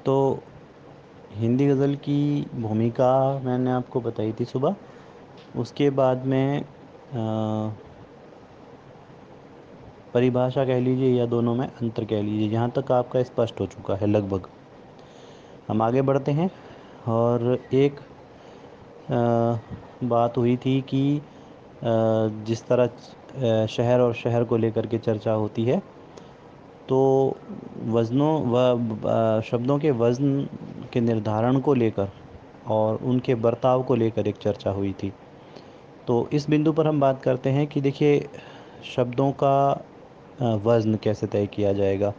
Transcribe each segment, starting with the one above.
तो हिंदी गज़ल की भूमिका मैंने आपको बताई थी सुबह। उसके बाद में परिभाषा कह लीजिए या दोनों में अंतर कह लीजिए, जहाँ तक आपका स्पष्ट हो चुका है लगभग। हम आगे बढ़ते हैं। और एक बात हुई थी कि जिस तरह शहर और शहर को लेकर के चर्चा होती है, तो वज़नों व शब्दों के वज़न के निर्धारण को लेकर और उनके बर्ताव को लेकर एक चर्चा हुई थी। तो इस बिंदु पर हम बात करते हैं कि देखिए, शब्दों का वज़न कैसे तय किया जाएगा।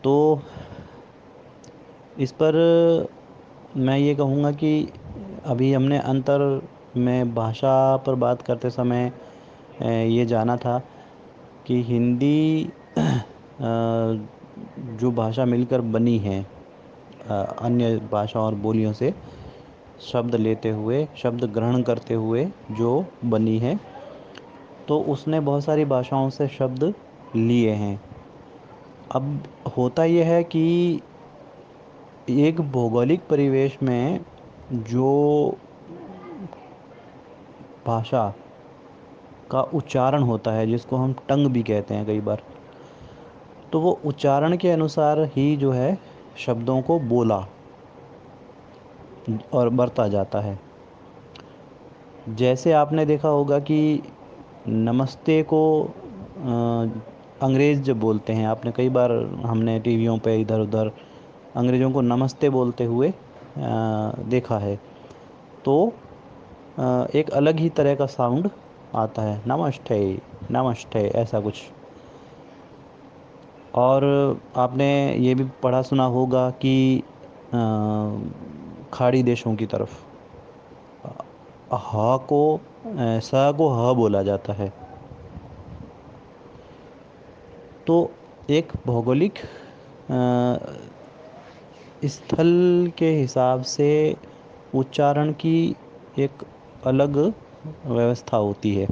तो इस पर मैं ये कहूँगा कि अभी हमने अंतर में भाषा पर बात करते समय ये जाना था कि हिंदी जो भाषा मिलकर बनी है अन्य भाषा और बोलियों से शब्द लेते हुए, शब्द ग्रहण करते हुए जो बनी है, तो उसने बहुत सारी भाषाओं से शब्द लिए हैं। अब होता यह है कि एक भौगोलिक परिवेश में जो भाषा का उच्चारण होता है, जिसको हम टंग भी कहते हैं कई बार, तो वो उच्चारण के अनुसार ही जो है शब्दों को बोला और बरता जाता है। जैसे आपने देखा होगा कि नमस्ते को अंग्रेज़ जब बोलते हैं, आपने कई बार हमने टीवियों पे इधर उधर अंग्रेज़ों को नमस्ते बोलते हुए देखा है। तो एक अलग ही तरह का साउंड आता है, नमस्ते नमस्ते ऐसा कुछ। और आपने ये भी पढ़ा सुना होगा कि खाड़ी देशों की तरफ हा को स को ह बोला जाता है। तो एक भौगोलिक स्थल के हिसाब से उच्चारण की एक अलग व्यवस्था होती है।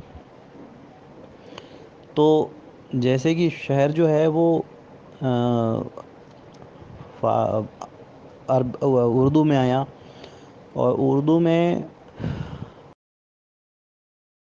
तो जैसे कि शहर जो है वो उर्दू में आया, और उर्दू में